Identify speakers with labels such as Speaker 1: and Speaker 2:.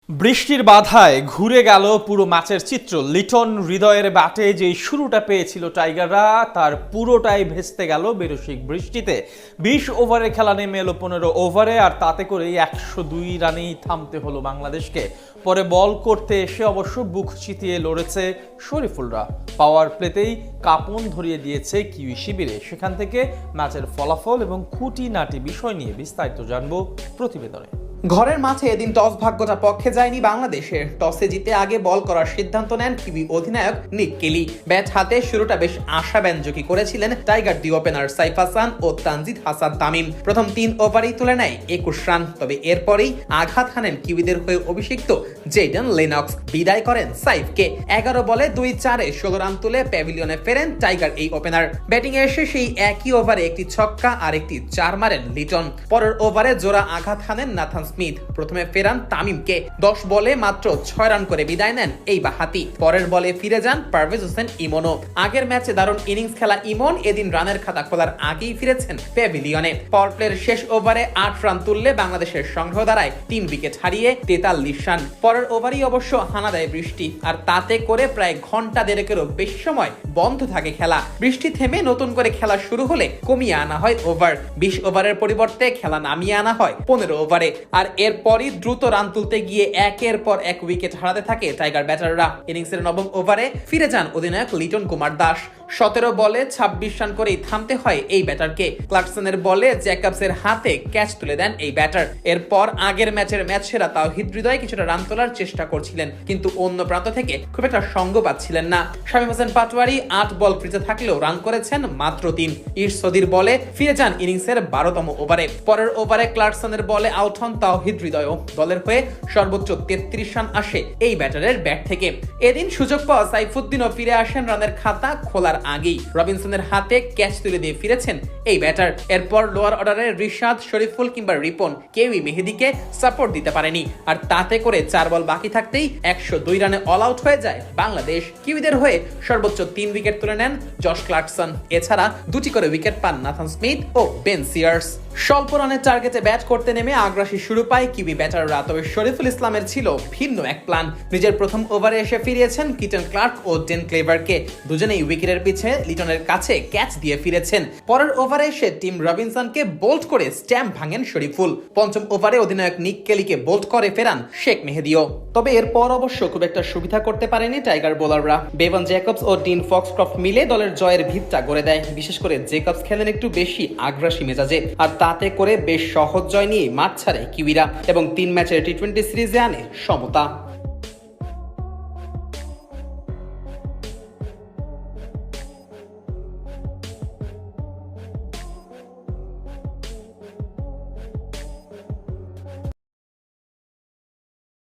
Speaker 1: বৃষ্টির বাধায় ঘুরে গেল পুরো ম্যাচের চিত্র। লিটন হৃদয়ের ব্যাটে যে শুরুটা পেয়েছিল টাইগাররা, তার পুরোটাই ভেস্তে গেল বেরসিক বৃষ্টিতে। 20 ওভারে খেলা নেমে এলো 15 ওভারে, আর তাতে করেই 102 রানেই থামতে হলো বাংলাদেশকে। পরে বল করতে এসে অবশ্য বুক চিতিয়ে লড়েছে শরীফুলরা। পাওয়ার প্লেতেই কাঁপন ধরিয়ে দিয়েছে কিউই শিবিরে। সেখান থেকে ম্যাচের ফলাফল এবং খুঁটিনাটি বিষয় নিয়ে বিস্তারিত জানবো প্রতিবেদনে।
Speaker 2: ঘরের মাঠে এদিন টস ভাগ্যটা পক্ষে যায়নি বাংলাদেশের। টসে জিতে আগে বল করার সিদ্ধান্ত নেন কিউই অধিনায়ক নিক কেলি। ব্যাট হাতে শুরুটা বেশ আশাব্যঞ্জকই করেছিলেন টাইগার দি ওপেনার সাইফ হাসান ও তানজিদ হাসান তামিম। প্রথম 3 ওভারেই তুলে নেয় 21 রান। তবে এরপরেই আঘাত হানেন কিউইদের হয়ে অভিষিক্ত জেডন লেনক্স। বিদায় করেন সাইফকে। 11 বলে 2-4-এ 16 রান তুলে প্যাভিলিয়নে ফেরেন টাইগার এই ওপেনার। ব্যাটিংয়ে এসে সেই একই ওভারে একটি ছক্কা আর একটি 4 মারেন লিটন। পরের ওভারে জোড়া আঘাত হানেন নাথান স্মিথ। প্রথমে ফেরান তামিমকে। 10 বলে মাত্র 6 রান করে বিদায় নেন এই বাহাতি। পরের বলে ফিরে যান পারভেজ হোসেন ইমনও। আগের ম্যাচে দারুণ ইনিংস খেলা ইমন এদিন রানের খাতা খোলার আগেই ফিরেছেন প্যাভিলিয়নে। পাওয়ার প্লের শেষ ওভারে 8 রান তুললে বাংলাদেশের সংগ্রহ দাঁড়ায় 3 উইকেট হারিয়ে 43 রান। পরের ওভারই অবশ্য হানা দেয় বৃষ্টি, আর তাতে করে প্রায় ঘন্টা দেড়েকেরও বেশি সময় বন্ধ থাকে খেলা। বৃষ্টি থেমে নতুন করে খেলা শুরু হলে কমিয়ে আনা হয় ওভার। 20 ওভারের পরিবর্তে খেলা নামিয়ে আনা হয় 15 ওভারে। আর এরপরই দ্রুত রান তুলতে গিয়ে একের পর এক উইকেট হারাতে থাকে টাইগার ব্যাটাররা। ইনিংসের 9ম ওভারে ফিরে যান অধিনায়ক লিটন কুমার দাস। 17 বলে 26 রান করেই থামতে হয় এই ব্যাটারকে। ক্লার্কসনের বলে জ্যাকবসের হাতে ক্যাচ তুলে দেন এই ব্যাটার। এরপর আগের ম্যাচের ম্যাচ সেরা তাওহিদ হৃদয় কিছুটা রান তোলার চেষ্টা করছিলেন, কিন্তু অন্য প্রান্ত থেকে খুব একটা সঙ্গ পাচ্ছিলেন না। শামীম হোসেন পাটোয়ারি 8 বল ক্রিজে থাকলেও রান করেছেন মাত্র 3। ইরশাদের বলে ফিরে যান ইনিংসের 12তম ওভারে। পরের ওভারে ক্লার্কসনের বলে আউট হন তাওহিদ হৃদয়। দলের হয়ে সর্বোচ্চ 33 রান আসে এই ব্যাটারের ব্যাট থেকে। এদিন সুযোগ পাওয়া সাইফুদ্দিনও ফিরে আসেন রানের খাতা খোলার আগেই। রবিনসনের হাতে ক্যাচ তুলে দিয়ে ফিরেছেন এই ব্যাটার। এরপর লোয়ার অর্ডারে রিশাদ, শরীফুল কিংবা রিপন কেউই মেহেদীকে সাপোর্ট দিতে পারেনি। আর তাতে করে 4 বল বাকি থাকতেই 102 রানে অল আউট হয়ে যায় বাংলাদেশ। কিউইদের হয়ে সর্বোচ্চ 3 উইকেট তুলে নেন জশ ক্লার্কসন। এছাড়া 2টি করে উইকেট পান নাথান স্মিথ ও বেন সিয়ার্স। স্বল্প রানের টার্গেটে ব্যাট করতে নেমে আগ্রাসী শুরু পায় কিউই ব্যাটাররা। তবে শরীফুল ইসলামের ছিল ভিন্ন এক প্ল্যান। নিজের প্রথম ওভারে এসে ফিরিয়েছেন কিটন ক্লার্ক ও ডেন ক্লেভারকে। দুজনেই উইকেটের পিছে লিটনের কাছে ক্যাচ দিয়ে ফিরেছেন। পরের ওভারে এসে টিম রবিনসনকে বোল্ড করে স্ট্যাম্প ভাঙেন শরীফুল। 5ম ওভারে অধিনায়ক নিক কেলিকে বোল্ড করে ফেরান শেখ মেহেদীও। তবে এরপর অবশ্য খুব একটা সুবিধা করতে পারেনি টাইগার বোলাররা। বেভান জ্যাকবস ও ডিন ফক্সক্রফট মিলে দলের জয়ের ভিতটা গড়ে দেয়। বিশেষ করে জ্যাকবস খেলেন একটু বেশি আগ্রাসী মেজাজে, আর তাতে করে বেশ সহজ জয় নিয়ে মাঠ ছাড়ে কিউইরা এবং 3 ম্যাচের টি-20 সিরিজে আনে সমতা।